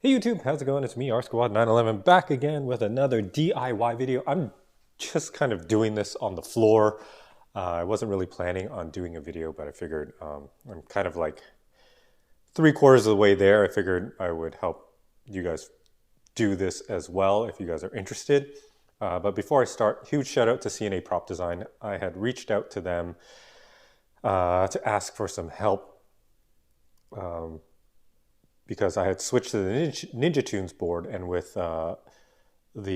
Hey YouTube, how's it going? It's me, R-Squad911, back again with another DIY video. I'm just kind of doing this on the floor. I wasn't really planning on doing a video, but I figured I'm kind of like 3/4 of the way there. I figured I would help you guys do this as well if you guys are interested. But before I start, huge shout out to CNA Prop Design. I had reached out to them to ask for some help because I had switched to the Ninja Tunes board, and with the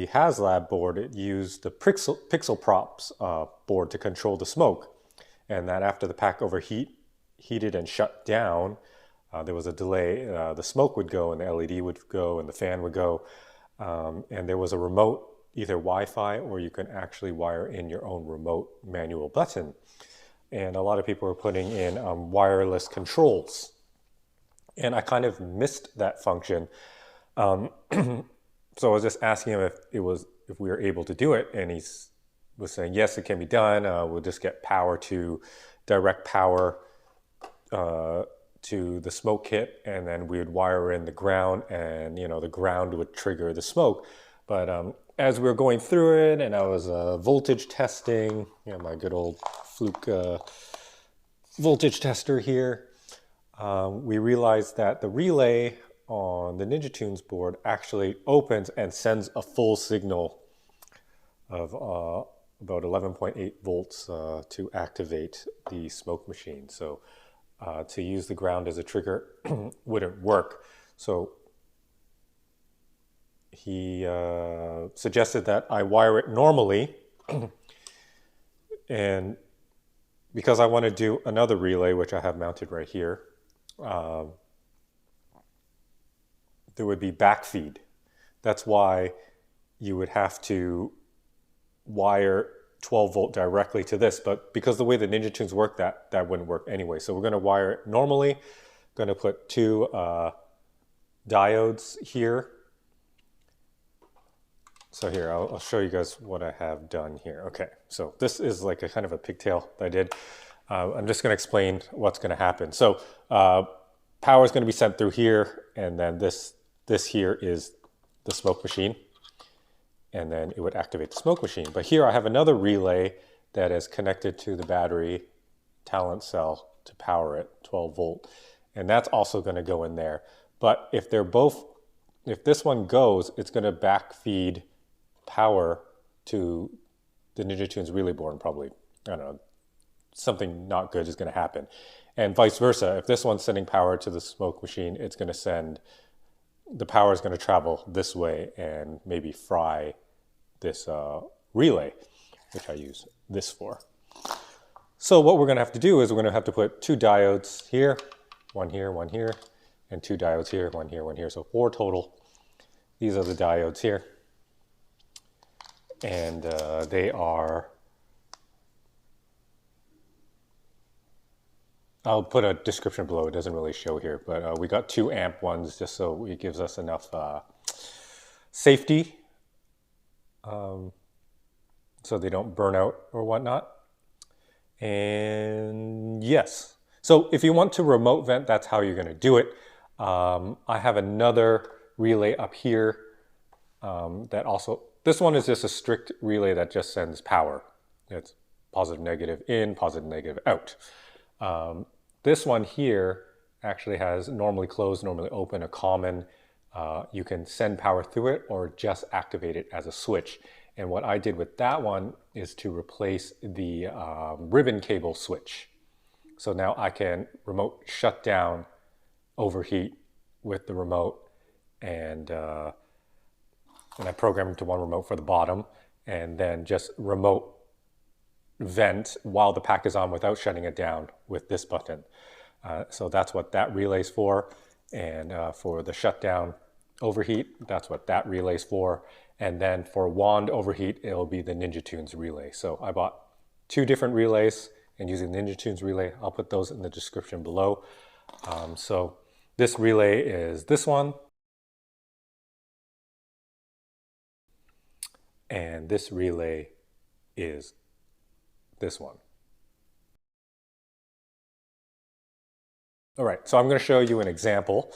Haslab board, it used the Pixel Props board to control the smoke. And that after the pack heated and shut down, there was a delay. The smoke would go and the LED would go and the fan would go. And there was a remote, either Wi-Fi or you can actually wire in your own remote manual button. And a lot of people were putting in wireless controls. And I kind of missed that function. So I was just asking him if we were able to do it. And he was saying, yes, it can be done. We'll just get direct power to the smoke kit. And then we would wire in the ground, and the ground would trigger the smoke. But as we were going through it and I was voltage testing, my good old Fluke voltage tester here, we realized that the relay on the Ninja Tunes board actually opens and sends a full signal of about 11.8 volts to activate the smoke machine. So to use the ground as a trigger wouldn't work. So he suggested that I wire it normally. And because I want to do another relay, which I have mounted right here, there would be backfeed. That's why you would have to wire 12 volt directly to this, but because the way the Ninja Tunes work, that wouldn't work anyway. So we're going to wire it normally. Going to put two diodes here. So here, I'll show you guys what I have done here. Okay, so this is like a kind of a pigtail that I did. I'm just going to explain what's going to happen. So power is going to be sent through here, and then this here is the smoke machine, and then it would activate the smoke machine. But here I have another relay that is connected to the battery talent cell to power it, 12 volt, and that's also going to go in there. But if this one goes, it's going to backfeed power to the Ninja Tunes relay board, and probably, I don't know, something not good is going to happen. And vice versa. If this one's sending power to the smoke machine, it's going to the power is going to travel this way and maybe fry this relay, which I use this for. So what we're going to have to do is we're going to have to put two diodes here, one here, and two diodes here, one here. So 4 total. These are the diodes here. And they are, I'll put a description below. It doesn't really show here, but we got 2 amp ones just so it gives us enough safety so they don't burn out or whatnot. And yes, so if you want to remote vent, that's how you're going to do it. I have another relay up here that also, this one is just a strict relay that just sends power. It's positive, negative in, positive, negative out. This one here actually has normally closed, normally open, a common. You can send power through it or just activate it as a switch. And what I did with that one is to replace the ribbon cable switch. So now I can remote shut down overheat with the remote, and I programmed to one remote for the bottom, and then just remote vent while the pack is on without shutting it down with this button. So that's what that relay's for. And for the shutdown overheat, that's what that relay's for. And then for wand overheat, it'll be the Ninja Tunes relay. So I bought 2 different relays, and using Ninja Tunes relay, I'll put those in the description below. So this relay is this one. And this relay is this one. All right, so I'm going to show you an example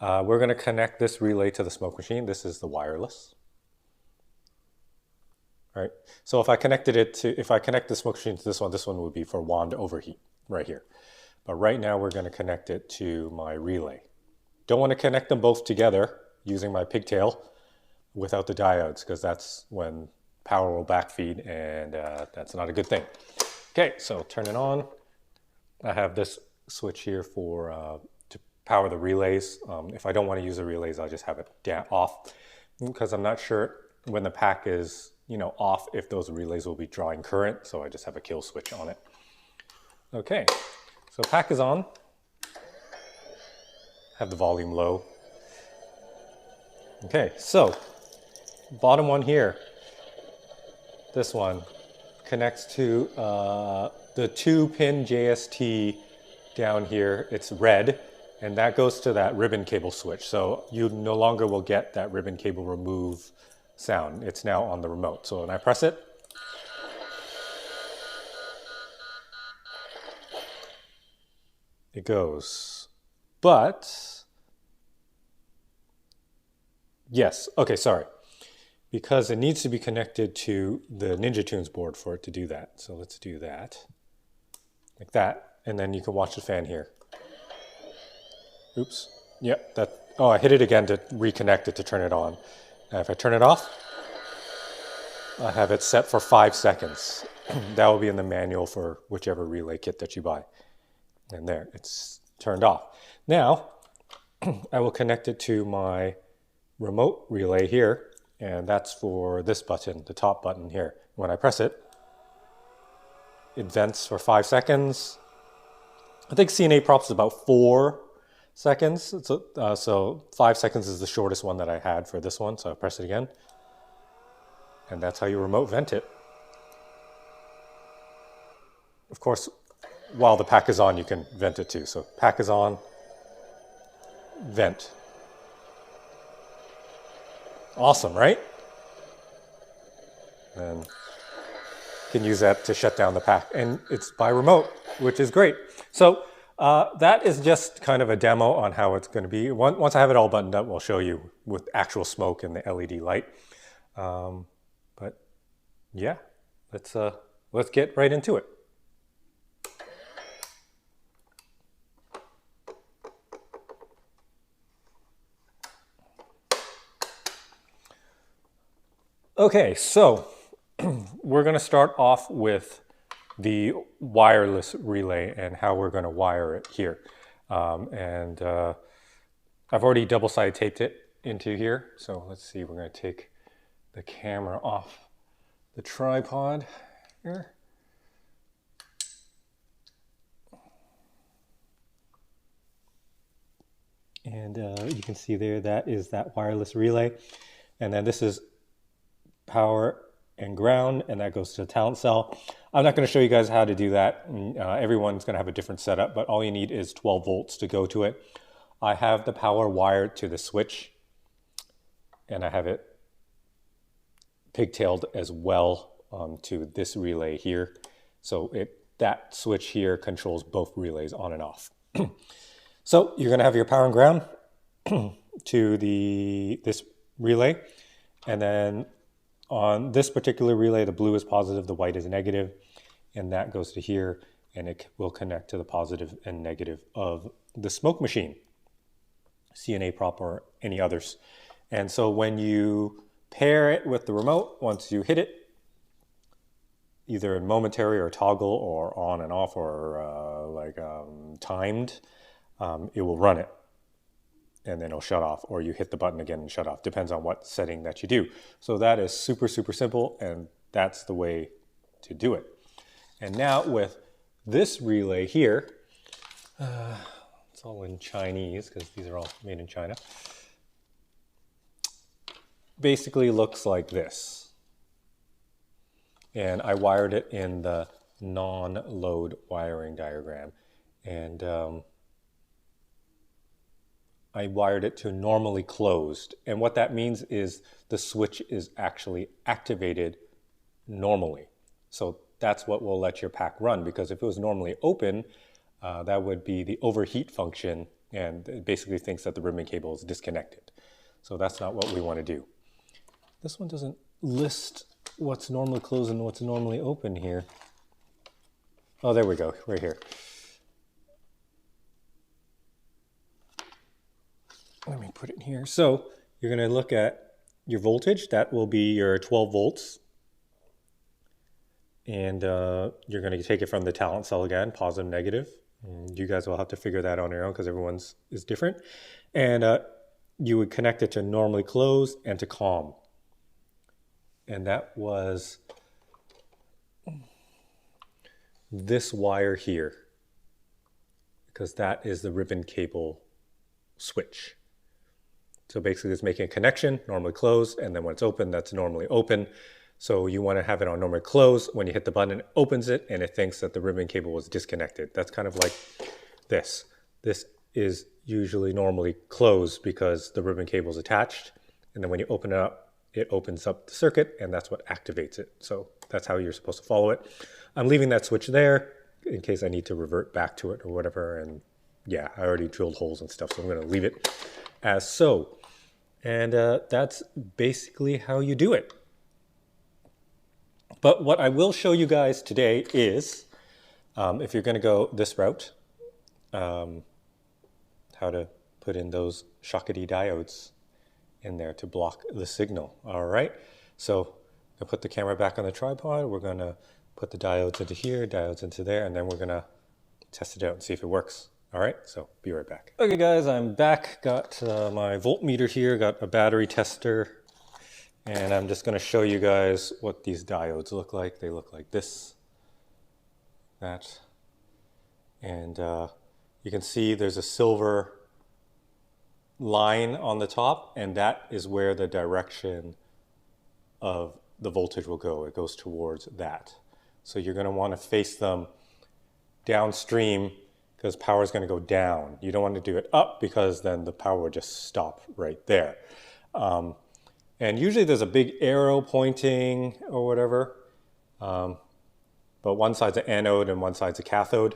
We're going to connect this relay to the smoke machine. This is the wireless. All right. So if I connect the smoke machine to this one would be for wand overheat right here. But right now we're going to connect it to my relay. Don't want to connect them both together using my pigtail without the diodes, because that's when power will backfeed, and that's not a good thing. Okay, so turn it on. I have this switch here for to power the relays. If I don't want to use the relays, I'll just have it off, because I'm not sure when the pack is off if those relays will be drawing current, so I just have a kill switch on it. Okay, so pack is on. Have the volume low. Okay, so bottom one here, this one connects to the 2-pin JST down here. It's red, and that goes to that ribbon cable switch. So you no longer will get that ribbon cable remove sound. It's now on the remote. So when I press it, it goes. But yes, okay, sorry. Because it needs to be connected to the Ninja Tunes board for it to do that. So let's do that. Like that. And then you can watch the fan here. Oops. Yep, oh, I hit it again to reconnect it to turn it on. Now if I turn it off, I have it set for 5 seconds. That will be in the manual for whichever relay kit that you buy. And there, it's turned off. Now, I will connect it to my remote relay here, and that's for this button, the top button here. When I press it, it vents for 5 seconds. I think CNA props is about 4 seconds. So 5 seconds is the shortest one that I had for this one. So I press it again, and that's how you remote vent it. Of course, while the pack is on, you can vent it too. So pack is on, vent. Awesome, right? And you can use that to shut down the pack. And it's by remote, which is great. So that is just kind of a demo on how it's going to be. Once I have it all buttoned up, we'll show you with actual smoke and the LED light. But yeah, let's get right into it. Okay, so we're going to start off with the wireless relay and how we're going to wire it here. I've already double-sided taped it into here. So let's see, we're going to take the camera off the tripod here. And you can see there, that is that wireless relay. And then this is power and ground, and that goes to the talent cell. I'm not going to show you guys how to do that. Everyone's going to have a different setup, but all you need is 12 volts to go to it. I have the power wired to the switch, and I have it pigtailed as well to this relay here. So that switch here controls both relays on and off. So you're going to have your power and ground to this relay, and then on this particular relay, the blue is positive, the white is negative, and that goes to here, and it will connect to the positive and negative of the smoke machine, CNA prop or any others. And so when you pair it with the remote, once you hit it, either in momentary or toggle or on and off or timed, it will run it. And then it'll shut off, or you hit the button again and shut off. Depends on what setting that you do. So that is super, super simple, and that's the way to do it. And now with this relay here, it's all in Chinese because these are all made in China. Basically looks like this. And I wired it in the non-load wiring diagram. And I wired it to normally closed. And what that means is the switch is actually activated normally. So that's what will let your pack run, because if it was normally open, that would be the overheat function and it basically thinks that the ribbon cable is disconnected. So that's not what we want to do. This one doesn't list what's normally closed and what's normally open here. Oh, there we go, right here. Let me put it in here. So you're going to look at your voltage. That will be your 12 volts. And you're going to take it from the talent cell again, positive, negative. And you guys will have to figure that on your own because everyone's is different. And you would connect it to normally closed and to COM. And that was this wire here, because that is the ribbon cable switch. So basically it's making a connection, normally closed, and then when it's open, that's normally open. So you want to have it on normally closed. When you hit the button, it opens it, and it thinks that the ribbon cable was disconnected. That's kind of like this. This is usually normally closed because the ribbon cable is attached. And then when you open it up, it opens up the circuit, and that's what activates it. So that's how you're supposed to follow it. I'm leaving that switch there in case I need to revert back to it or whatever. And yeah, I already drilled holes and stuff, so I'm going to leave it as so. And that's basically how you do it. But what I will show you guys today is, if you're going to go this route, how to put in those shockity diodes in there to block the signal. All right, so I'll put the camera back on the tripod. We're going to put the diodes into here, diodes into there, and then we're going to test it out and see if it works. All right, so be right back. Okay guys, I'm back. Got my voltmeter here, got a battery tester, and I'm just going to show you guys what these diodes look like. They look like this, that, and you can see there's a silver line on the top, and that is where the direction of the voltage will go. It goes towards that. So you're going to want to face them downstream because power is going to go down. You don't want to do it up because then the power will just stop right there. And usually there's a big arrow pointing or whatever, but one side's an anode and one side's a cathode.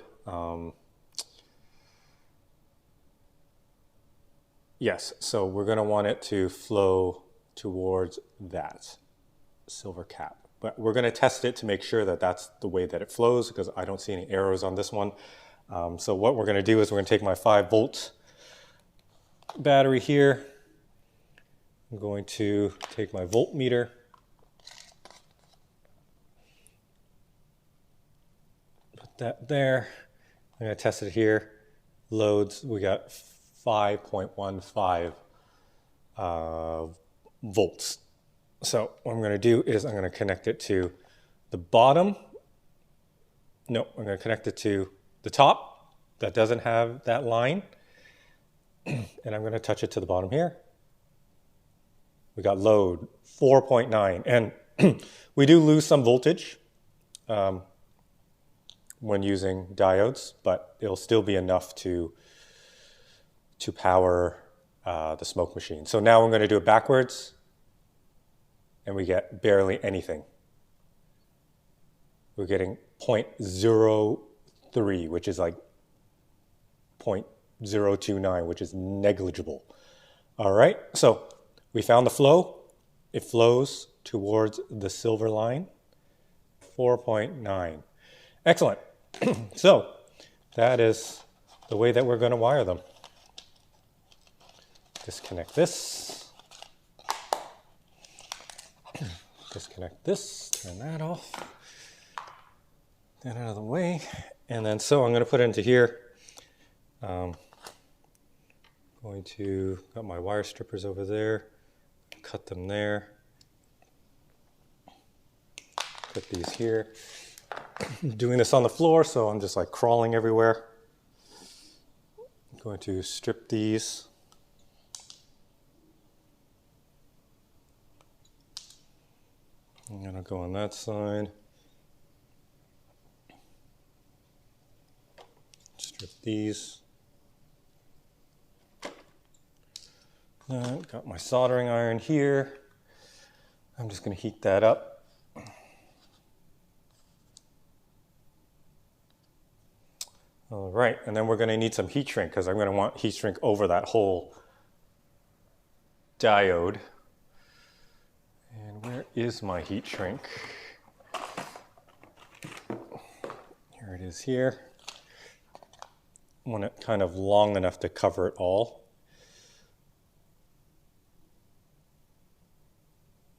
Yes, so we're going to want it to flow towards that silver cap. But we're going to test it to make sure that that's the way that it flows because I don't see any arrows on this one. So what we're going to do is we're going to take my 5-volt battery here. I'm going to take my voltmeter. Put that there. I'm going to test it here. Loads, we got 5.15 volts. So what I'm going to do is I'm going to connect it to the bottom. No, I'm going to connect it to the top that doesn't have that line. And I'm going to touch it to the bottom here. We got load 4.9. And we do lose some voltage when using diodes, but it'll still be enough to power the smoke machine. So now I'm going to do it backwards, and we get barely anything. We're getting 0.03, which is like 0.029, which is negligible. All right, so we found the flow. It flows towards the silver line, 4.9. Excellent. So that is the way that we're going to wire them. Disconnect this. Disconnect this, turn that off. That out of the way. And then so I'm going to put it into here. Going to, got my wire strippers over there. Cut them there. Put these here. I'm doing this on the floor, so I'm just like crawling everywhere. I'm going to strip these. I'm going to go on that side. Strip these. Got my soldering iron here. I'm just going to heat that up. All right, and then we're going to need some heat shrink because I'm going to want heat shrink over that whole diode. And where is my heat shrink? Here it is here. I want it kind of long enough to cover it all.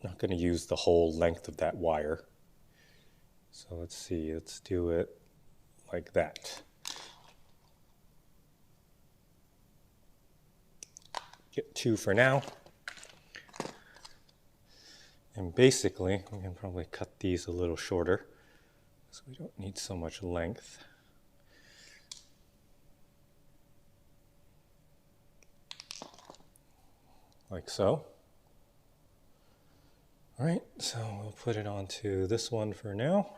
I'm not going to use the whole length of that wire. So let's see, let's do it like that. Get 2 for now. And basically, we can probably cut these a little shorter so we don't need so much length. Like so. All right, so we'll put it onto this one for now.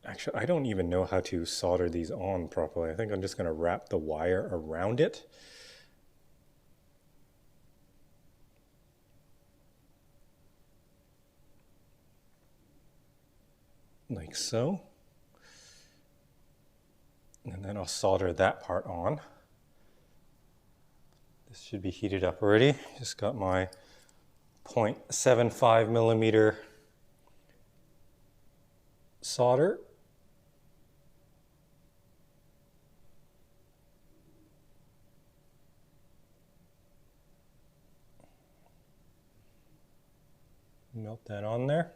Actually, I don't even know how to solder these on properly. I think I'm just going to wrap the wire around it. Like so. And then I'll solder that part on. This should be heated up already. Just got my 0.75 millimeter solder. Melt that on there.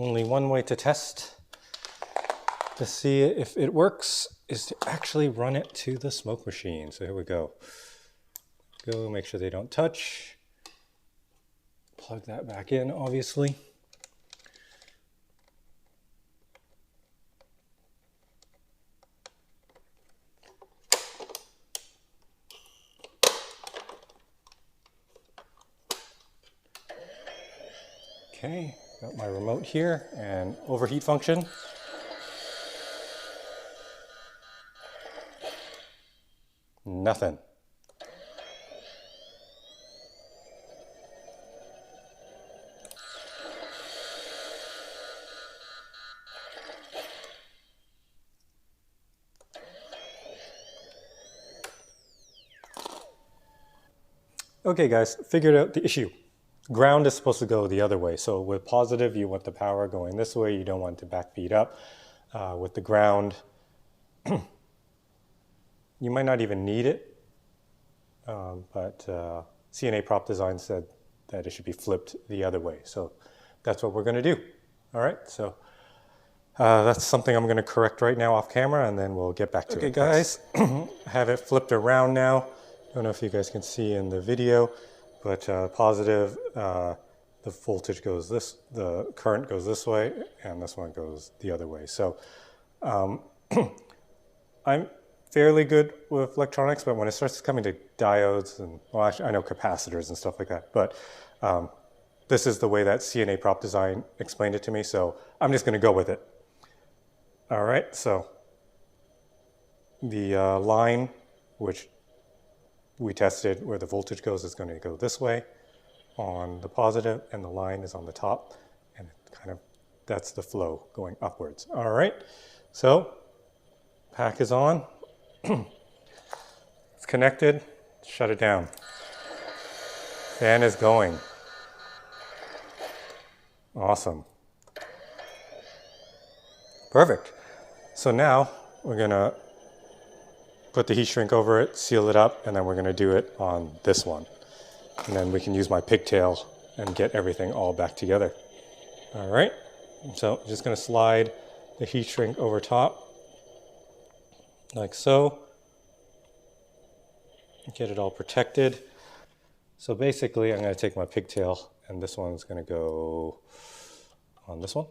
Only one way to test to see if it works is to actually run it to the smoke machine. So here we go. Go, make sure they don't touch. Plug that back in, obviously. Okay, got my remote here and overheat function. Nothing. Okay guys, figured out the issue. Ground is supposed to go the other way. So with positive, you want the power going this way. You don't want to backfeed up. With the ground, you might not even need it. But CNA Prop Design said that it should be flipped the other way. So that's what we're going to do. All right, so that's something I'm going to correct right now off camera, and then we'll get back to it. Okay guys, I have it flipped around now. Don't know if you guys can see in the video, but positive, the voltage goes this, the current goes this way, and this one goes the other way. So I'm fairly good with electronics, but when it starts coming to diodes and, well, actually I know capacitors and stuff like that, but this is the way that CNA Prop Design explained it to me, so I'm just going to go with it. All right, so the line, which we tested where the voltage goes, is going to go this way on the positive, and the line is on the top, and kind of that's the flow going upwards. All right, so pack is on. It's connected. Shut it down. Fan is going. Awesome. Perfect. So now we're gonna put the heat shrink over it, seal it up, and then we're gonna do it on this one. And then we can use my pigtail and get everything all back together. All right, so just gonna slide the heat shrink over top, like so. Get it all protected. So basically, I'm gonna take my pigtail, and this one's gonna go on this one.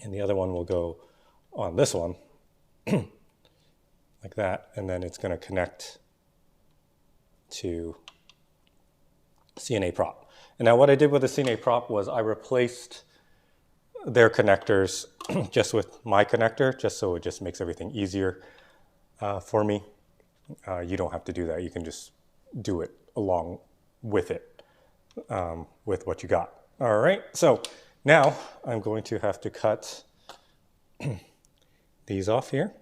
And the other one will go on this one, like that, and then it's gonna connect to CNA prop. And now what I did with the CNA prop was I replaced their connectors just with my connector, just so it just makes everything easier for me. You don't have to do that. You can just do it along with it, with what you got. All right, so now I'm going to have to cut these off here,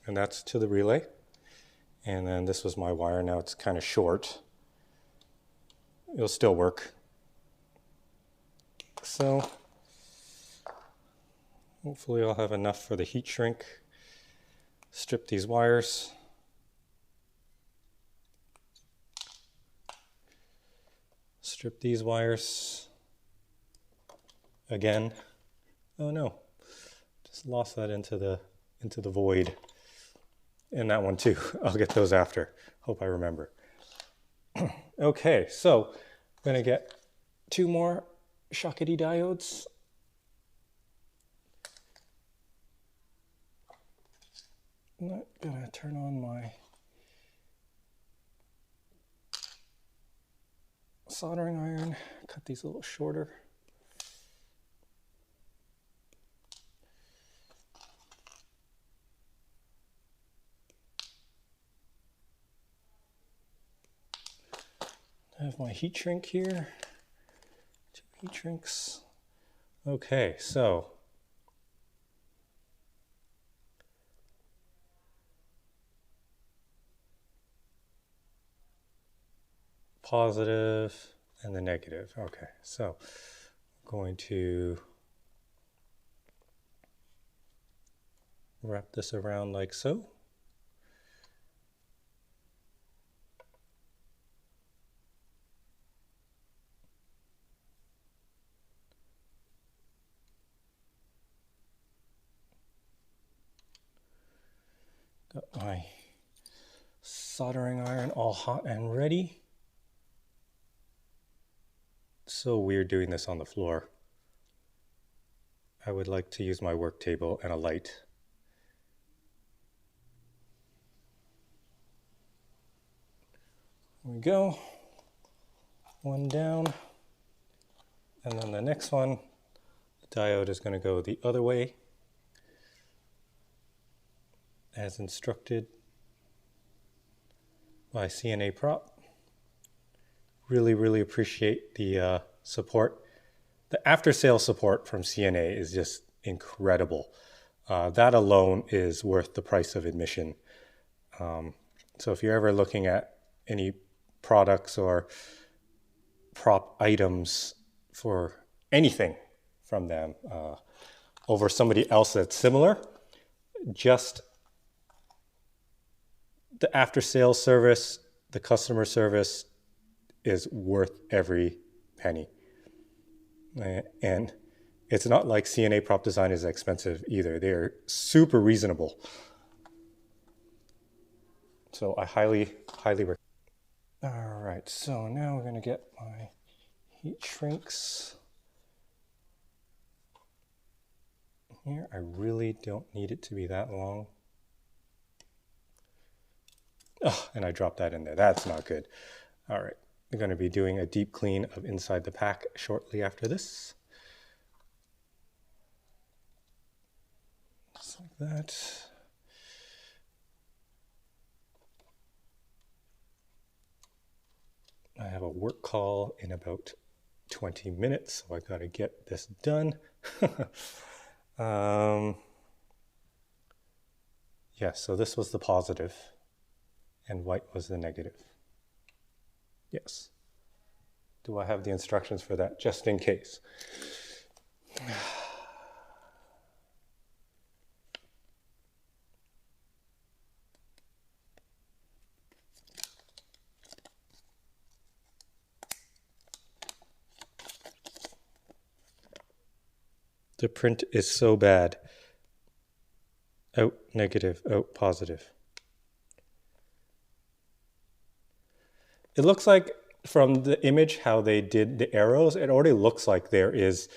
and that's to the relay. And then this was my wire. Now it's kind of short. It'll still work. So hopefully I'll have enough for the heat shrink. Strip these wires. Strip these wires again. Oh no, just lost that into the void. And that one too. I'll get those after. Hope I remember. Okay, so I'm gonna get 2 more Shoutout diodes. I'm not gonna turn on my soldering iron. Cut these a little shorter. I have my heat shrink here. 2 heat shrinks. Okay, so positive and the negative. Okay, so I'm going to wrap this around like so. Got my soldering iron all hot and ready. So weird doing this on the floor. I would like to use my work table and a light. There we go. One down. And then the next one, the diode is going to go the other way, as instructed by CNA Prop. Really appreciate the support. The after-sale support from CNA is just incredible. That alone is worth the price of admission. So if you're ever looking at any products or prop items for anything from them over somebody else that's similar, just the after-sales service, the customer service is worth every penny. And it's not like CNA prop design is expensive either. They're super reasonable. So I highly recommend. All right, so now we're gonna get my heat shrinks here. I really don't need it to be that long. Oh, and I dropped that in there. That's not good. All right, we're going to be doing a deep clean of inside the pack shortly after this. Just like that. I have a work call in about 20 minutes, so I got to get this done. Yeah, so this was the positive. and white was the negative. Yes. Do I have the instructions for that, just in case? The print is so bad. Out negative, out positive. It looks like from the image how they did the arrows, it already looks like there is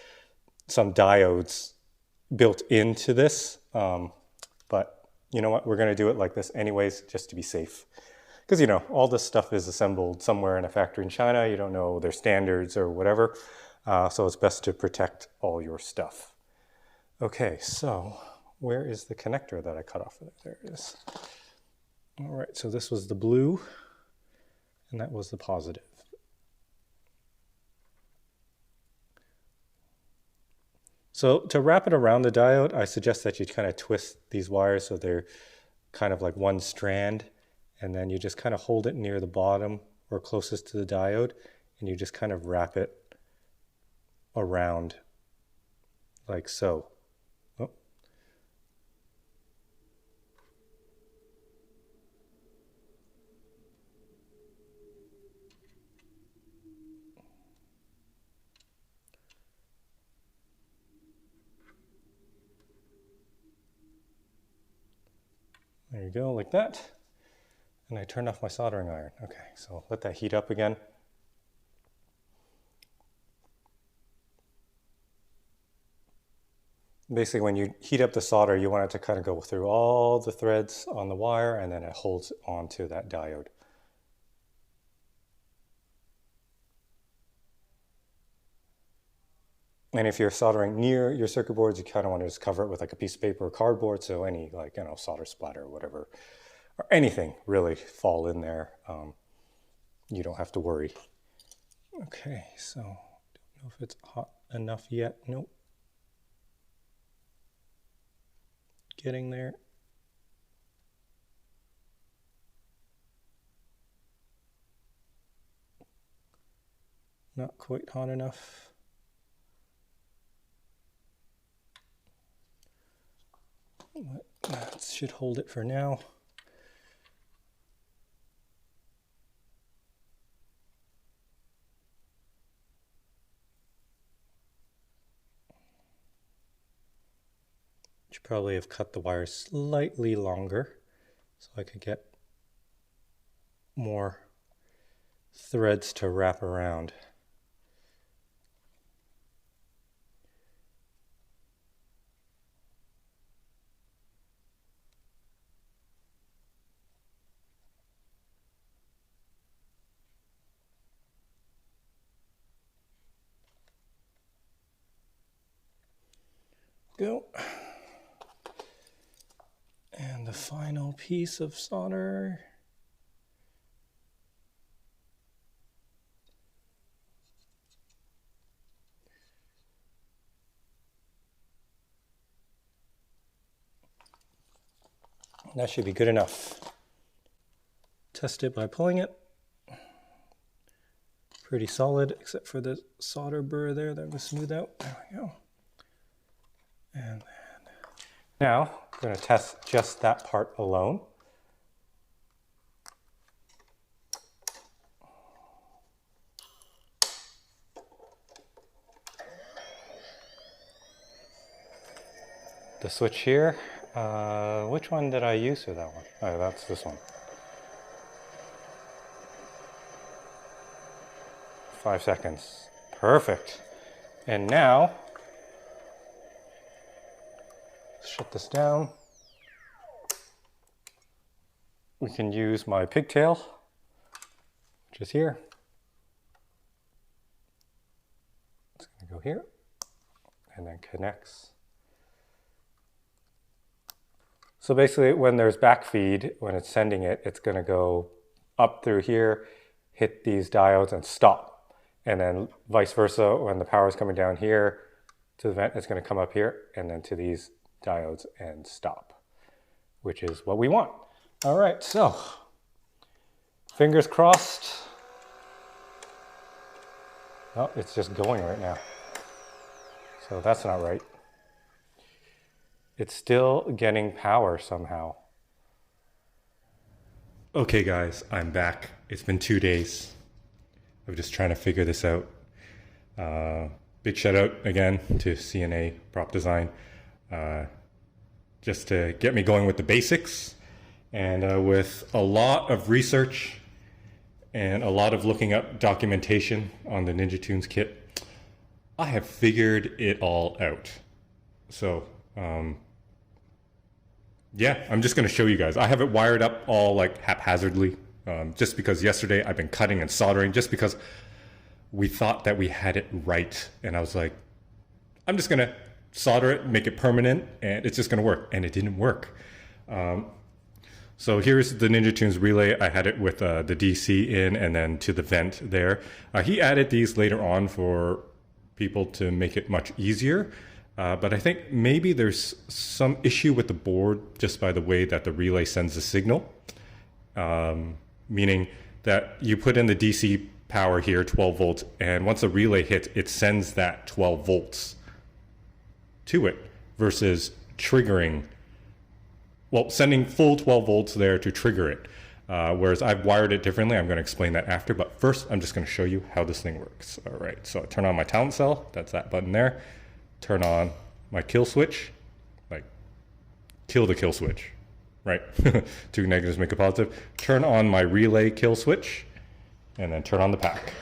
some diodes built into this. But you know what? We're going to do it like this anyways, just to be safe. Because, you know, all this stuff is assembled somewhere in a factory in China. You don't know their standards or whatever. So it's best to protect all your stuff. Okay, so where is the connector that I cut off? There it is. All right, so this was the blue, and that was the positive. So to wrap it around the diode, I suggest that you kind of twist these wires so they're kind of like one strand, and then you just kind of hold it near the bottom or closest to the diode, and you just kind of wrap it around like so. Oh. There you go, like that. And I turned off my soldering iron. Okay, so let that heat up again. Basically, when you heat up the solder, you want it to kind of go through all the threads on the wire, and then it holds onto that diode. And if you're soldering near your circuit boards, you kind of want to just cover it with like a piece of paper or cardboard, so any like, you know, solder splatter or whatever, or anything really fall in there. You don't have to worry. Okay, so don't know if it's hot enough yet. Nope. Getting there. Not quite hot enough. That should hold it for now. Should probably have cut the wire slightly longer so I could get more threads to wrap around. Go. And the final piece of solder. That should be good enough. Test it by pulling it. Pretty solid, except for the solder burr there that was smoothed out. There we go. And then now I'm going to test just that part alone. The switch here, which one did I use for that one? Oh, that's this one. 5 seconds. Perfect. And now, shut this down. We can use my pigtail, which is here. It's going to go here and then connects. So basically when there's backfeed, when it's sending it, it's going to go up through here, hit these diodes and stop. And then vice versa, when the power is coming down here to the vent, it's going to come up here and then to these diodes and stop, which is what we want. All right, so Fingers crossed. Oh, it's just going right now. So that's not right. It's still getting power somehow. Okay guys, I'm back. It's been 2 days. I'm just trying to figure this out. Big shout out again to CNA Prop Design. Just to get me going with the basics. And with a lot of research and a lot of looking up documentation on the Ninja Tunes kit, I have figured it all out. So, yeah, I'm just going to show you guys. I have it wired up all like haphazardly, just because yesterday I've been cutting and soldering just because we thought that we had it right. And I was like, I'm just going to solder it, make it permanent, and it's just going to work. And it didn't work. So here's the Ninja Tunes relay. I had it with the DC in and then to the vent there. He added these later on for people to make it much easier. But I think maybe there's some issue with the board just by the way that the relay sends the signal. Meaning that you put in the DC power here, 12 volts, and once the relay hits, it sends that 12 volts to it versus triggering, well, sending full 12 volts there to trigger it. Whereas I've wired it differently. I'm going to explain that after, but first I'm just going to show you how this thing works. All right, so I turn on my talent cell. That's that button there. Turn on my kill switch, like kill the kill switch, right? Two negatives make a positive. Turn on my relay kill switch, and then turn on the pack.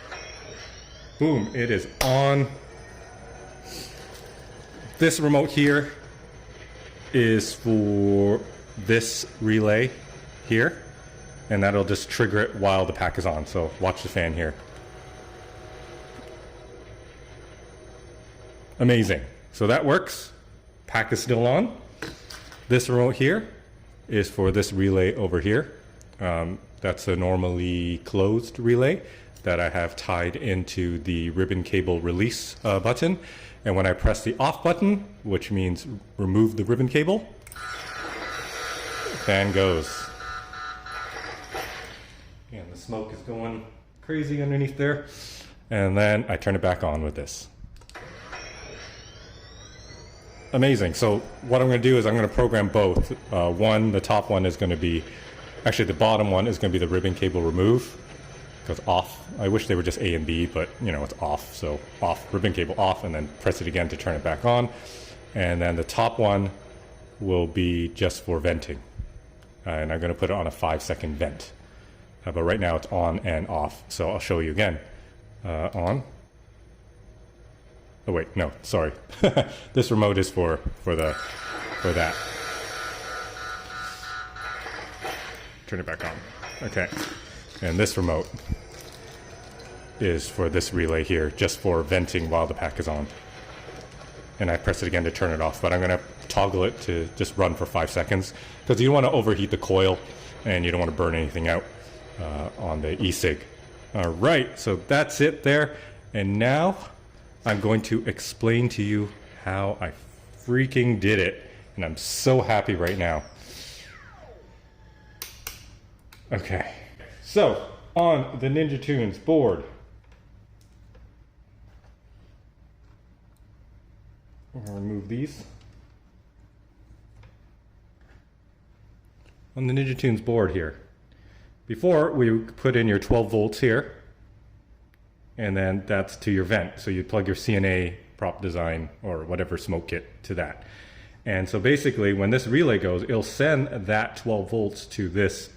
Boom, it is on. This remote here is for this relay here, and that'll just trigger it while the pack is on. So watch the fan here. Amazing. So that works. Pack is still on. This remote here is for this relay over here. That's a normally closed relay that I have tied into the ribbon cable release button. And when I press the off button, which means remove the ribbon cable, fan goes. And the smoke is going crazy underneath there. And then I turn it back on with this. Amazing. So what I'm going to do is I'm going to program both. The top one is going to be, actually the bottom one is going to be the ribbon cable remove, because off. I wish they were just A and B, but you know, it's off. So off, ribbon cable off, and then press it again to turn it back on. And then the top one will be just for venting. And I'm going to put it on a 5-second vent. But right now it's on and off. So I'll show you again. On. Oh wait, no, sorry. This remote is for that. Turn it back on. Okay. And this remote is for this relay here, just for venting while the pack is on. And I press it again to turn it off, but I'm gonna toggle it to just run for 5 seconds because you don't want to overheat the coil and you don't want to burn anything out on the e-cig. All right, so that's it there. And now I'm going to explain to you how I freaking did it. And I'm so happy right now. Okay, so on the Ninja Tunes board, I'll remove these. On the Ninja Tunes board here, before we put in your 12 volts here, and then that's to your vent. So you plug your CNA Prop Design or whatever smoke kit to that. And so basically when this relay goes, it'll send that 12 volts to this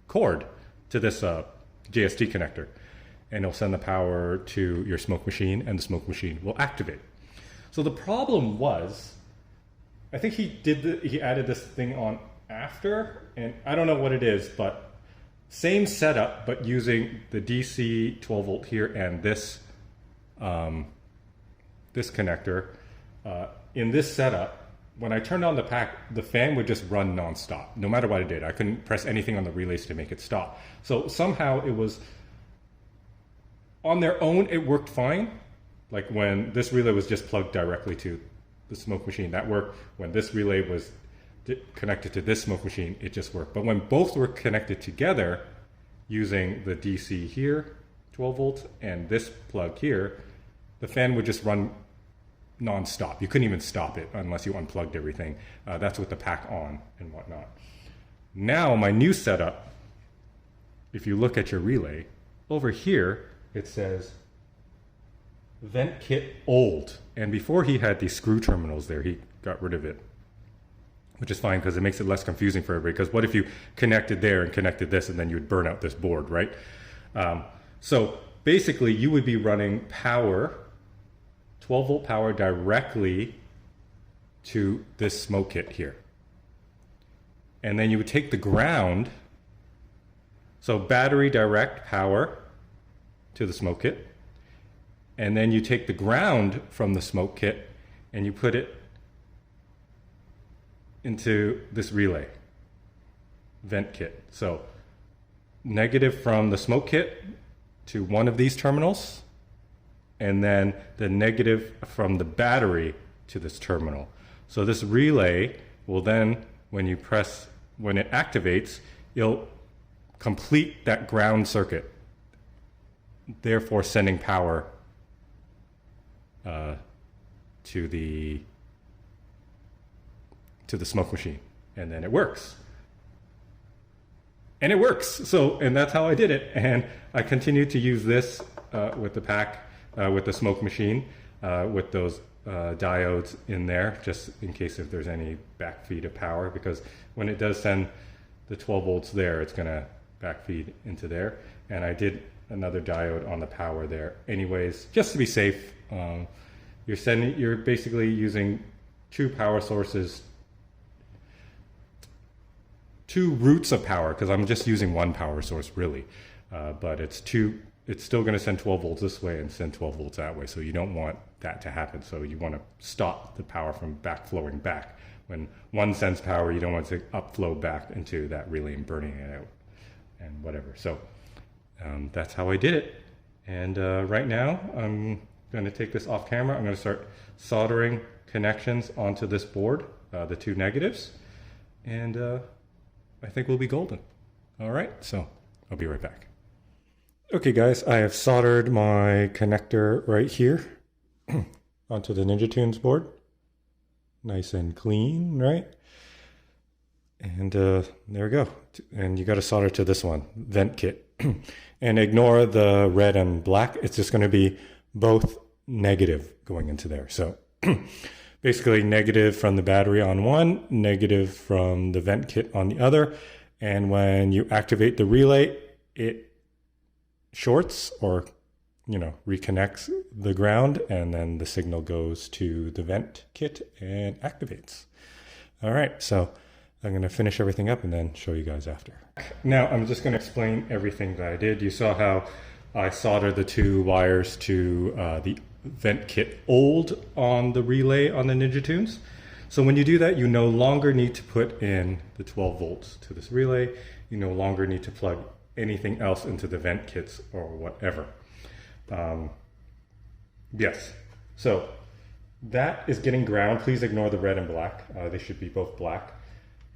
cord, to this JST connector. And it'll send the power to your smoke machine, and the smoke machine will activate. So the problem was, I think he added this thing on after, and I don't know what it is, but same setup, but using the DC 12 volt here and this this connector. In this setup, when I turned on the pack, the fan would just run nonstop, no matter what I did. I couldn't press anything on the relays to make it stop. So somehow it was, on their own, it worked fine. Like when this relay was just plugged directly to the smoke machine, that worked. When this relay was connected to this smoke machine, it just worked. But when both were connected together, using the DC here, 12 volts, and this plug here, the fan would just run non-stop. You couldn't even stop it unless you unplugged everything. That's with the pack on and whatnot. Now my new setup, if you look at your relay, over here it says vent kit old. And before he had these screw terminals there, he got rid of it, which is fine because it makes it less confusing for everybody. Because what if you connected there and connected this and then you would burn out this board, right? So basically you would be running power, 12 volt power directly to this smoke kit here. And then you would take the ground, so battery direct power to the smoke kit. And then you take the ground from the smoke kit and you put it into this relay vent kit. So negative from the smoke kit to one of these terminals, and then the negative from the battery to this terminal. So this relay will then, when it activates, it'll complete that ground circuit, therefore sending power to the smoke machine, and then it works. And it works. So, and that's how I did it. And I continued to use this with the pack, with the smoke machine, with those diodes in there, just in case if there's any backfeed of power, because when it does send the 12 volts there, it's going to backfeed into there. And I did another diode on the power there anyways, just to be safe. You're basically using two power sources, two routes of power, because I'm just using one power source really, but it's still going to send 12 volts this way and send 12 volts that way. So you don't want that to happen. So you want to stop the power from flowing back. When one sends power, you don't want it to upflow back into that relay and burning it out and whatever. So that's how I did it. And right now I'm going to take this off camera. I'm going to start soldering connections onto this board, the two negatives, and I think we'll be golden. All right, so I'll be right back. Okay guys, I have soldered my connector right here onto the Ninja Tunes board. Nice and clean, right? And there we go. And you got to solder to this one, vent kit. And ignore the red and black. It's just going to be both negative going into there. So basically negative from the battery on one, negative from the vent kit on the other. And when you activate the relay, it shorts or, reconnects the ground, and then the signal goes to the vent kit and activates. All right, so I'm going to finish everything up and then show you guys after. Now I'm just going to explain everything that I did. You saw how I soldered the two wires to the vent kit old on the relay on the Ninja Tunes. So when you do that, you no longer need to put in the 12 volts to this relay. You no longer need to plug anything else into the vent kits or whatever. Yes, so that is getting ground. Please ignore the red and black. They should be both black.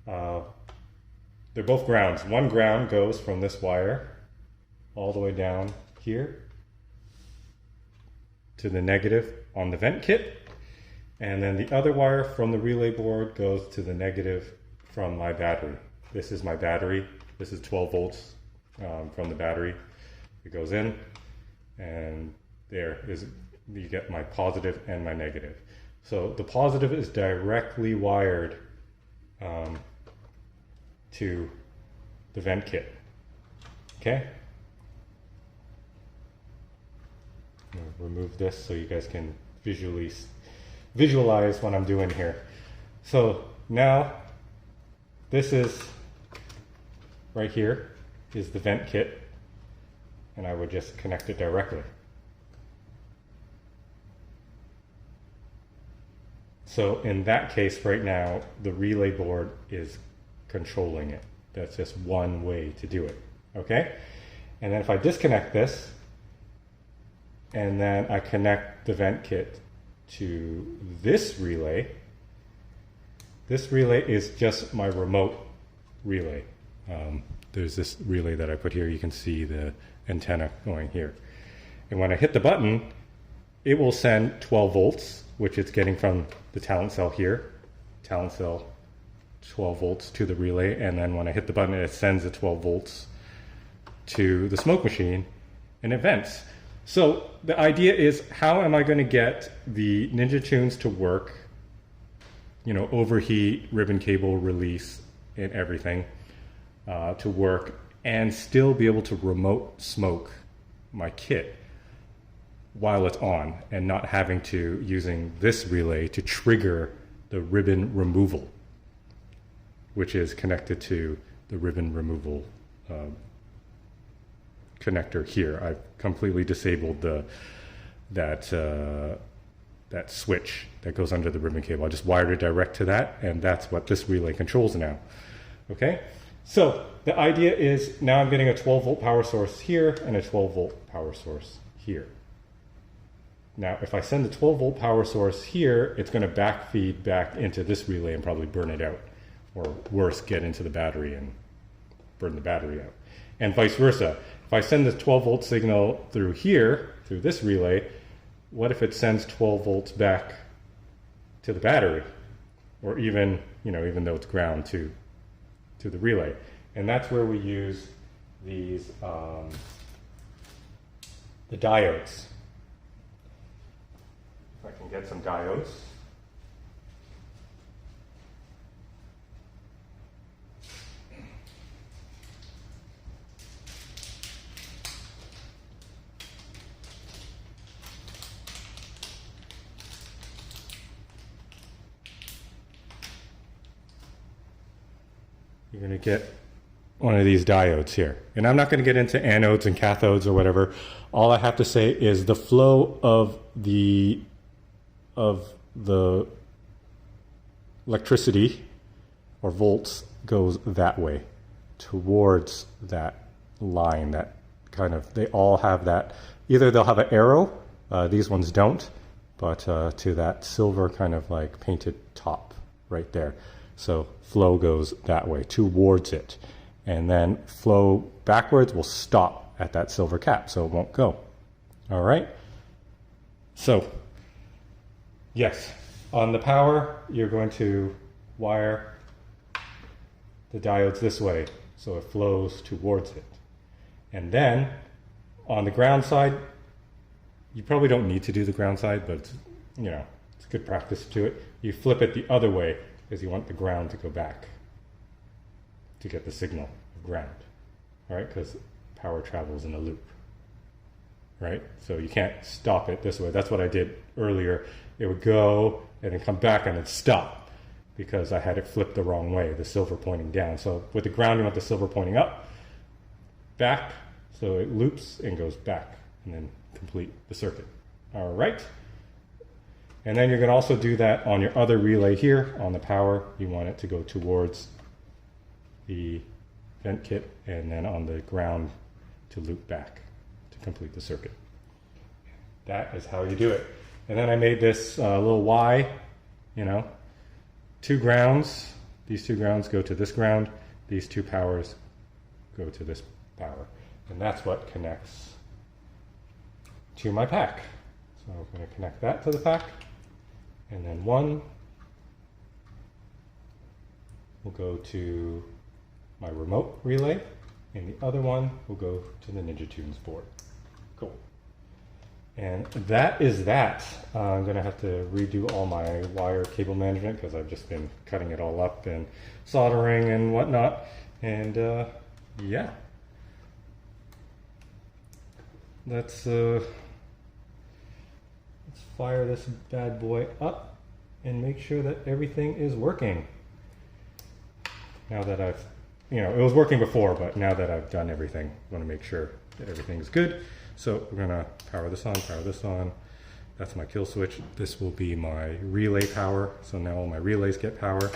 They're both grounds. One ground goes from this wire all the way down here to the negative on the vent kit. And then the other wire from the relay board goes to the negative from my battery. This is my battery. This is 12 volts from the battery. It goes in, and there is, you get my positive and my negative. So the positive is directly wired to the vent kit. Okay? I'm gonna remove this so you guys can visualize what I'm doing here. So now this is right here is the vent kit, and I would just connect it directly. So in that case right now, the relay board is controlling it. That's just one way to do it, okay? And then if I disconnect this, and then I connect the vent kit to this relay is just my remote relay. there's this relay that I put here. You can see the antenna going here. And when I hit the button, it will send 12 volts, which it's getting from the talent cell here. Talent cell, 12 volts to the relay. And then when I hit the button, it sends the 12 volts to the smoke machine and it vents. So the idea is, how am I going to get the Ninja Tunes to work, you know, overheat, ribbon cable release and everything to work, and still be able to remote smoke my kit while it's on, and not having to using this relay to trigger the ribbon removal, which is connected to the ribbon removal connector here. I've completely disabled that switch that goes under the ribbon cable. I just wired it direct to that, and that's what this relay controls now. Okay, so the idea is now I'm getting a 12 volt power source here and a 12 volt power source here. Now, if I send the 12 volt power source here, it's going to backfeed back into this relay and probably burn it out, or worse, get into the battery and burn the battery out, and vice versa. If I send the 12 volt signal through here, through this relay, what if it sends 12 volts back to the battery, or even, you know, even though it's ground to the relay? And that's where we use these the diodes. If I can get some diodes. You're going to get one of these diodes here. And I'm not going to get into anodes and cathodes or whatever. All I have to say is the flow of the electricity or volts goes that way, towards that line, that kind of, they all have that, either they'll have an arrow, these ones don't, but to that silver kind of like painted top right there. So flow goes that way, towards it. And then flow backwards will stop at that silver cap, so it won't go. All right? So, yes, on the power, you're going to wire the diodes this way, so it flows towards it. And then, on the ground side, you probably don't need to do the ground side, but it's, you know, it's good practice to it. You flip it the other way, because you want the ground to go back to get the signal of ground, all right? Because power travels in a loop, right? So you can't stop it this way. That's what I did earlier. It would go and then come back and then stop because I had it flipped the wrong way, the silver pointing down. So with the ground, you want the silver pointing up, back, so it loops and goes back, and then complete the circuit. All right? And then you're going to also do that on your other relay here on the power. You want it to go towards the vent kit, and then on the ground to loop back to complete the circuit. That is how you do it. And then I made this little Y, you know, 2 grounds. These 2 grounds go to this ground. These 2 powers go to this power. And that's what connects to my pack. So I'm going to connect that to the pack. And then one will go to my remote relay, and the other one will go to the Ninja Tunes board. Cool. And that is that. I'm going to have to redo all my wire cable management because I've just been cutting it all up and soldering and whatnot. And yeah. Let's fire this bad boy up and make sure that everything is working. Now that I've, you know, it was working before, but now that I've done everything, I want to make sure that everything's good. So we're gonna power this on, power this on. That's my kill switch. This will be my relay power. So now all my relays get power.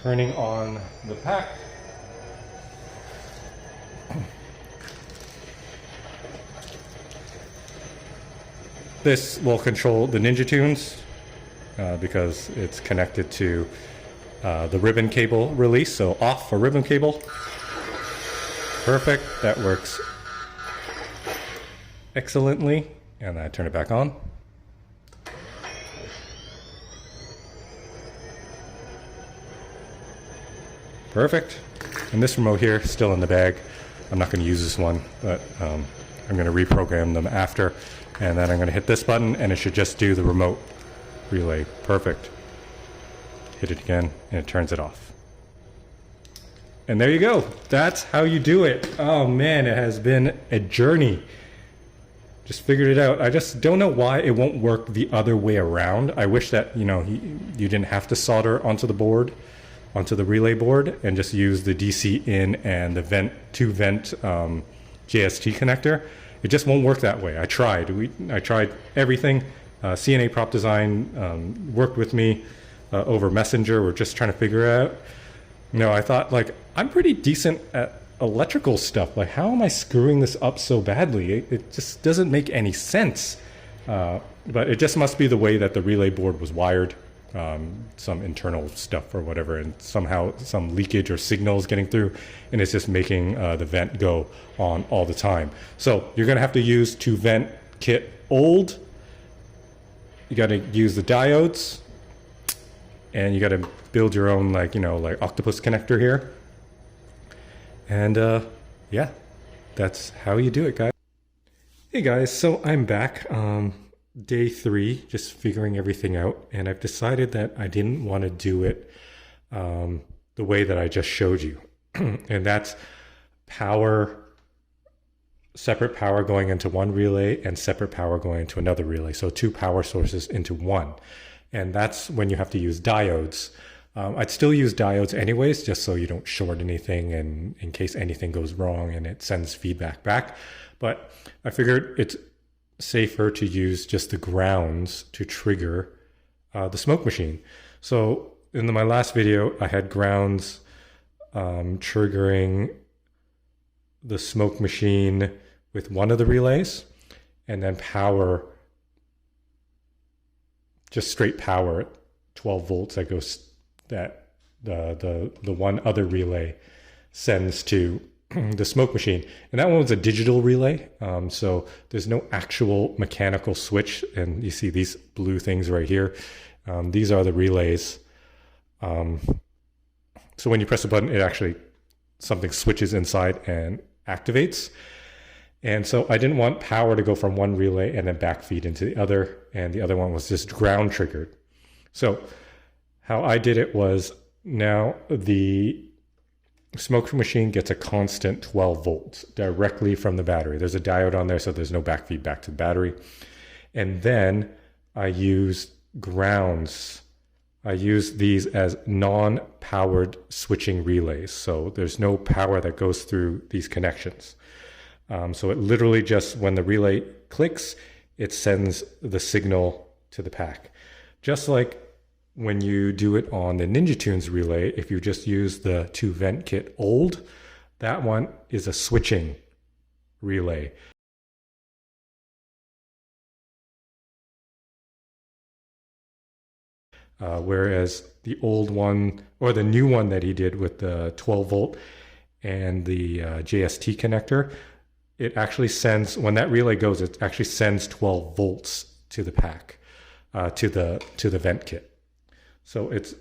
Turning on the pack. This will control the Ninja Tunes because it's connected to the ribbon cable release. So off for ribbon cable, Perfect. That works excellently. And I turn it back on. Perfect. And this remote here, still in the bag. I'm not going to use this one, but I'm going to reprogram them after. And then I'm going to hit this button, and it should just do the remote relay. Perfect. Hit it again, and it turns it off. And there you go. That's how you do it. Oh man, it has been a journey. Just figured it out. I just don't know why it won't work the other way around. I wish that, you know, you didn't have to solder onto the board, onto the relay board, and just use the DC in and the two vent JST connector. It just won't work that way. I tried. I tried everything. CNA Prop Design worked with me over Messenger. We're just trying to figure it out. You know, I thought, like, I'm pretty decent at electrical stuff. Like, how am I screwing this up so badly? It just doesn't make any sense. But it just must be the way that the relay board was wired. Some internal stuff or whatever, and somehow some leakage or signals getting through, and it's just making the vent go on all the time. So you're going to have to use two vent kit old. You got to use the diodes, and you got to build your own, like, you know, like octopus connector here. And yeah, that's how you do it, guys. Hey guys, so I'm back. Day 3, just figuring everything out, and I've decided that I didn't want to do it the way that I just showed you. And that's separate power going into one relay and separate power going into another relay. So 2 power sources into one. And that's when you have to use diodes. I'd still use diodes anyways, just so you don't short anything and in case anything goes wrong and it sends feedback back. But I figured it's safer to use just the grounds to trigger the smoke machine. So in my last video, I had grounds triggering the smoke machine with one of the relays, and then power, just straight power at 12 volts that goes, that the one other relay sends to the smoke machine. And that one was a digital relay, so there's no actual mechanical switch. And you see these blue things right here, these are the relays. So when you press a button, it actually, something switches inside and activates. And so I didn't want power to go from one relay and then backfeed into the other, and the other one was just ground triggered. So how I did it was, now the smoke machine gets a constant 12 volts directly from the battery. There's a diode on there, so there's no backfeed back to the battery. And then I use grounds. I use these as non-powered switching relays. So there's no power that goes through these connections. So it literally just, when the relay clicks, it sends the signal to the pack. Just like when you do it on the Ninja Tunes relay, if you just use the 2 vent kit old, that one is a switching relay. Whereas the old one, or the new one that he did with the 12 volt and the JST connector, it actually sends, when that relay goes, it actually sends 12 volts to the pack, to the vent kit. So it's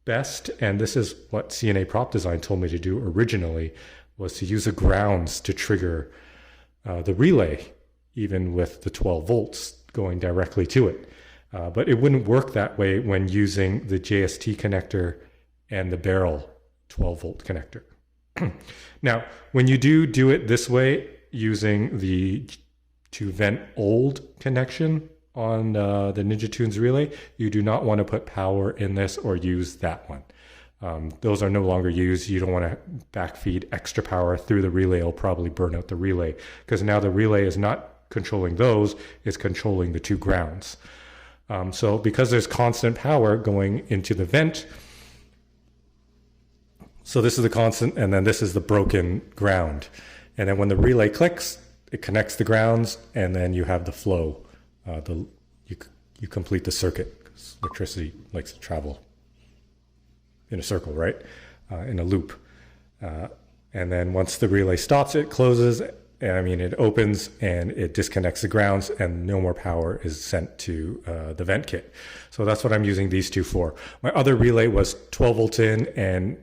best, and this is what CNA Prop Design told me to do originally, was to use the grounds to trigger the relay, even with the 12 volts going directly to it. But it wouldn't work that way when using the JST connector and the barrel 12 volt connector. Now, when you do it this way, using the 2 vent old connection on the Ninja Tunes relay, you do not want to put power in this or use that one. Those are no longer used. You don't want to backfeed extra power through the relay. It'll probably burn out the relay, because now the relay is not controlling those, it's controlling the 2 grounds. So because there's constant power going into the vent, so this is the constant, and then this is the broken ground. And then when the relay clicks, it connects the grounds, and then you have the flow. You complete the circuit, because electricity likes to travel in a circle, right? In a loop. And then once the relay stops, it closes. It opens and it disconnects the grounds, and no more power is sent to the vent kit. So that's what I'm using these two for. My other relay was 12 volts in and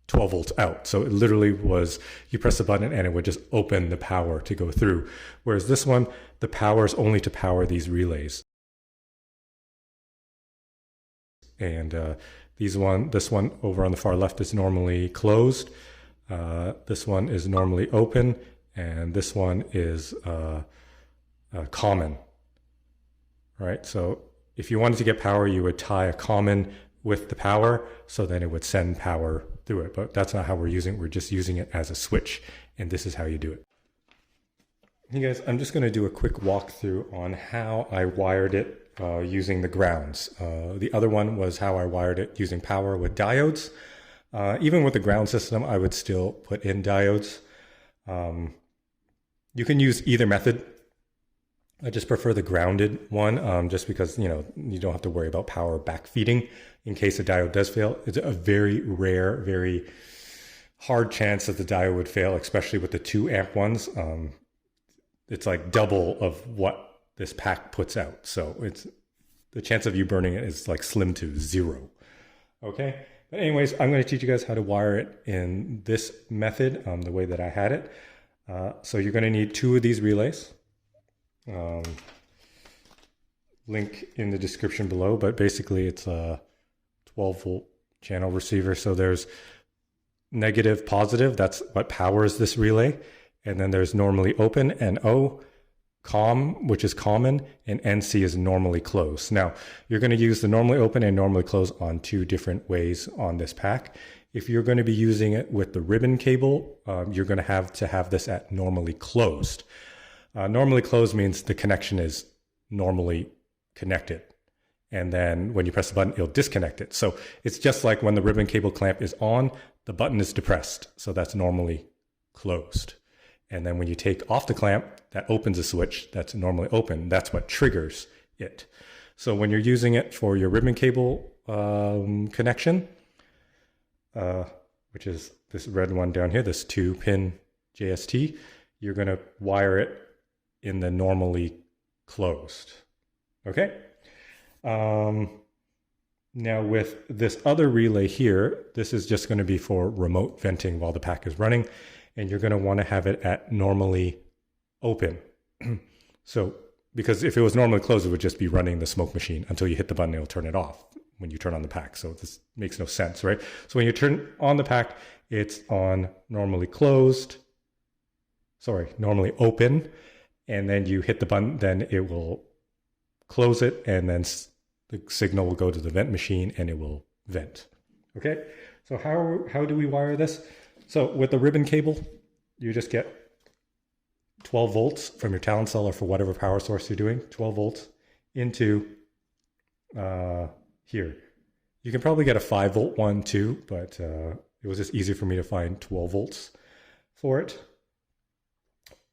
12 volts out. So it literally was, you press the button and it would just open the power to go through. Whereas this one, the power is only to power these relays. And this one over on the far left is normally closed. This one is normally open. And this one is common, right? So if you wanted to get power, you would tie a common with the power, so then it would send power through it. But that's not how we're using it. We're just using it as a switch. And this is how you do it. Hey guys, I'm just going to do a quick walkthrough on how I wired it using the grounds. The other one was how I wired it using power with diodes. Even with the ground system, I would still put in diodes. You can use either method. I just prefer the grounded one, just because, you don't have to worry about power backfeeding in case a diode does fail. It's a very rare, very hard chance that the diode would fail, especially with the 2 amp ones. It's like double of what this pack puts out. So the chance of you burning it is like slim to 0. Okay. But anyways, I'm going to teach you guys how to wire it in this method, the way that I had it. So you're going to need 2 of these relays. Link in the description below, but basically it's a 12 volt channel receiver. So there's negative, positive, that's what powers this relay. And then there's normally open, NO, COM, which is common, and NC is normally closed. Now, you're going to use the normally open and normally closed on 2 different ways on this pack. If you're going to be using it with the ribbon cable, you're going to have this at normally closed. Normally closed means the connection is normally connected. And then when you press the button, it'll disconnect it. So it's just like when the ribbon cable clamp is on, the button is depressed. So that's normally closed. And then when you take off the clamp, that opens a switch that's normally open. That's what triggers it. So when you're using it for your ribbon cable connection, which is this red one down here, this 2-pin JST, you're going to wire it in the normally closed. Okay? Now with this other relay here, this is just going to be for remote venting while the pack is running. And you're going to want to have it at normally open. So, because if it was normally closed, it would just be running the smoke machine until you hit the button, it'll turn it off when you turn on the pack. So this makes no sense, right? So when you turn on the pack, it's on normally closed, normally open. And then you hit the button, then it will close it. And then the signal will go to the vent machine and it will vent. Okay. So how do we wire this? So with the ribbon cable, you just get 12 volts from your Talon cell or for whatever power source you're doing, 12 volts into here. You can probably get a 5 volt one too, but it was just easier for me to find 12 volts for it.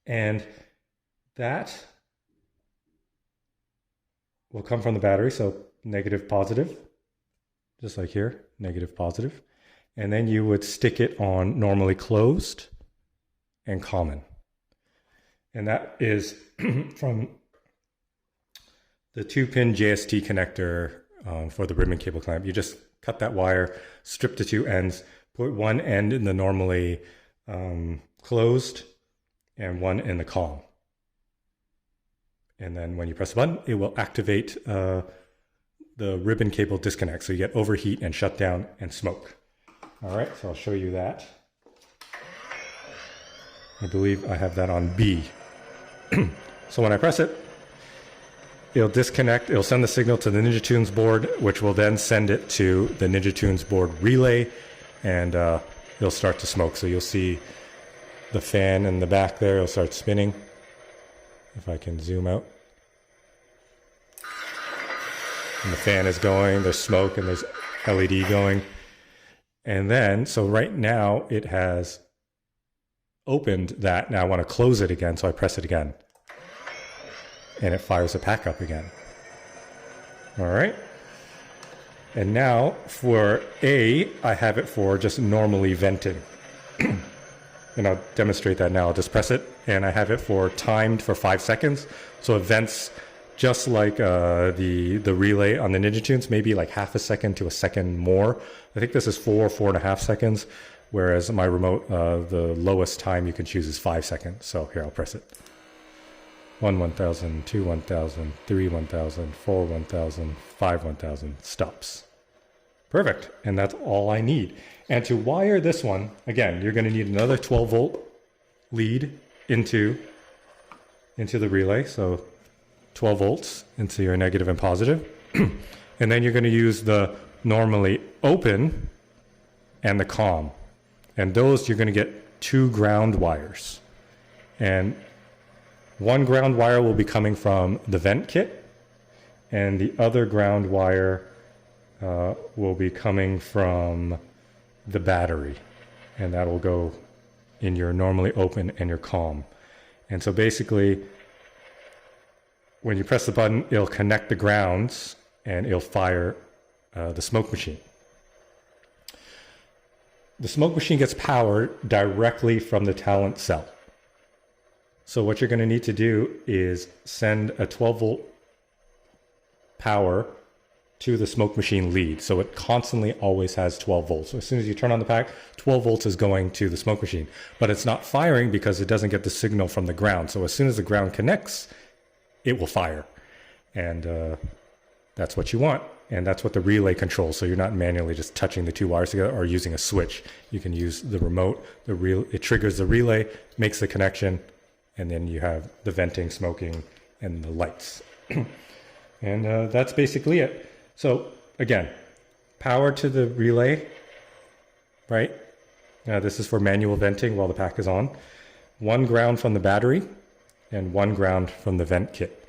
And that will come from the battery. So negative, positive, just like here, negative, positive. And then you would stick it on normally closed and common. And that is from the 2-pin JST connector for the ribbon cable clamp. You just cut that wire, strip the 2 ends, put one end in the normally closed and one in the COM. And then when you press the button, it will activate the ribbon cable disconnect. So you get overheat and shutdown and smoke. All right, so I'll show you that. I believe I have that on B. So when I press it, it'll disconnect, it'll send the signal to the Ninja Tunes board, which will then send it to the Ninja Tunes board relay, and it'll start to smoke. So you'll see the fan in the back there, it'll start spinning. If I can zoom out. And the fan is going, there's smoke and there's LED going. And then, so right now it has opened that. Now I want to close it again, so I press it again. And it fires the pack up again. All right. And now for A, I have it for just normally venting. and I'll demonstrate that now. I'll just press it, and I have it timed for 5 seconds. So it vents just like the relay on the Ninja Tunes, maybe like half a second to a second more. I think this is 4.5 seconds, whereas my remote, the lowest time you can choose is 5 seconds. So here, I'll press it. 1, 1000, 2, 1000, 3, 1000, 4, 1000, 5, 1000, stops. Perfect, and that's all I need. And to wire this one, again, you're gonna need another 12 volt lead into the relay. So 12 volts into your negative and positive. And then you're gonna use the normally open and the COM. And those you're gonna get 2 ground wires. And 1 ground wire will be coming from the vent kit, and the other ground wire will be coming from the battery, and that will go in your normally open and your COM. And so basically, when you press the button, it'll connect the grounds and it'll fire the smoke machine. The smoke machine gets power directly from the talent cell. So what you're going to need to do is send a 12 volt power to the smoke machine lead. So it constantly always has 12 volts. So as soon as you turn on the pack, 12 volts is going to the smoke machine, but it's not firing because it doesn't get the signal from the ground. So as soon as the ground connects, it will fire. And that's what you want. And that's what the relay controls. So you're not manually just touching the 2 wires together or using a switch. You can use the remote, it triggers the relay, makes the connection, and then you have the venting, smoking, and the lights. And that's basically it. So again, power to the relay, right? This is for manual venting while the pack is on. 1 ground from the battery and 1 ground from the vent kit.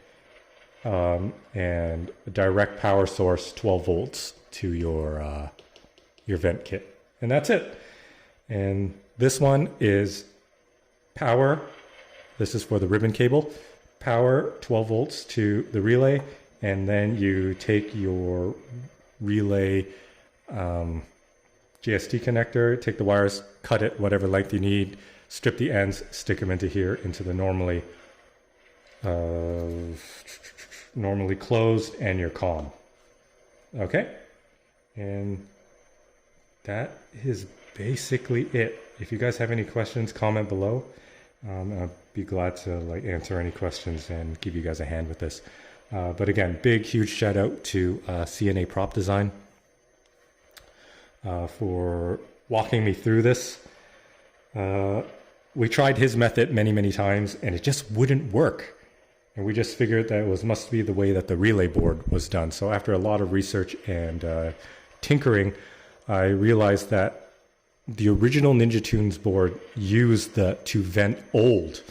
And a direct power source, 12 volts to your vent kit. And that's it. And this one is power. This is for the ribbon cable. Power, 12 volts to the relay. And then you take your relay GST connector, take the wires, cut it whatever length you need, strip the ends, stick them into here, into the normally closed and your COM. Okay? And that is basically it. If you guys have any questions, comment below. I'd be glad to answer any questions and give you guys a hand with this. But again, big, huge shout out to CNA Prop Design for walking me through this. We tried his method many, many times and it just wouldn't work. And we just figured that it must be the way that the relay board was done. So after a lot of research and tinkering, I realized that the original Ninja Tunes board used to vent old.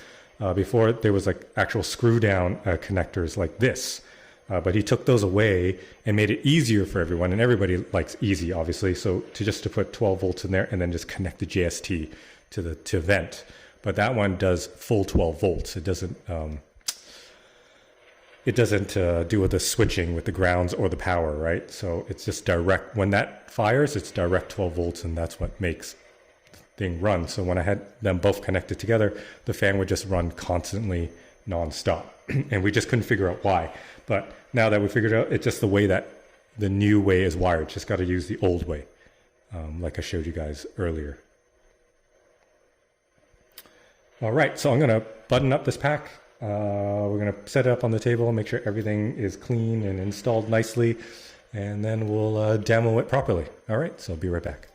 Before there was actual screw down connectors like this. But he took those away and made it easier for everyone. And everybody likes easy, obviously. So to put 12 volts in there and then just connect the JST to vent. But that one does full 12 volts. It doesn't do with the switching with the grounds or the power, right? So it's just direct. When that fires, it's direct 12 volts, and that's what makes the thing run. So when I had them both connected together, the fan would just run constantly nonstop. And we just couldn't figure out why. But now that we figured it out, it's just the way that the new way is wired. Just got to use the old way, like I showed you guys earlier. All right, so I'm going to button up this pack. We're going to set it up on the table, make sure everything is clean and installed nicely, and then we'll demo it properly. All right, so I'll be right back.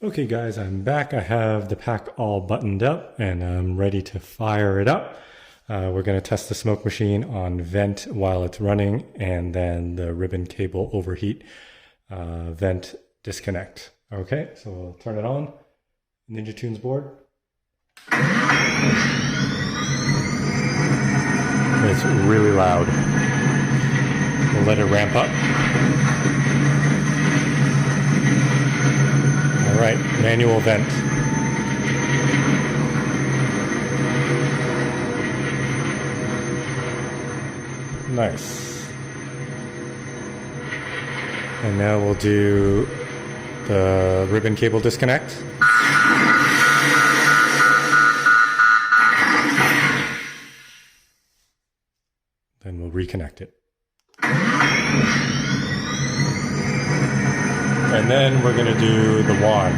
Okay guys, I'm back. I have the pack all buttoned up and I'm ready to fire it up. We're going to test the smoke machine on vent while it's running, and then the ribbon cable overheat vent disconnect. Okay, so we'll turn it on. Ninja Tunes board. It's really loud. We'll let it ramp up. All right, manual vent. Nice. And now we'll do the ribbon cable disconnect. reconnect it. And then we're going to do the wand.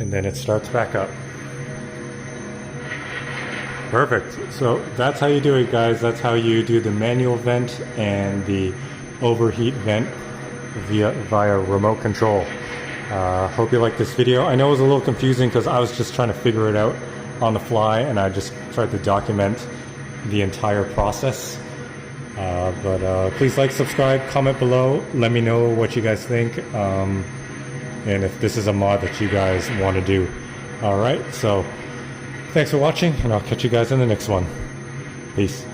And then it starts back up. Perfect. So that's how you do it, guys. That's how you do the manual vent and the overheat vent via remote control. Hope you like this video. I know it was a little confusing because I was just trying to figure it out on the fly, and I just tried to document the entire process. But please like, subscribe, comment below. Let me know what you guys think. And if this is a mod that you guys want to do. Alright, so thanks for watching, and I'll catch you guys in the next one. Peace.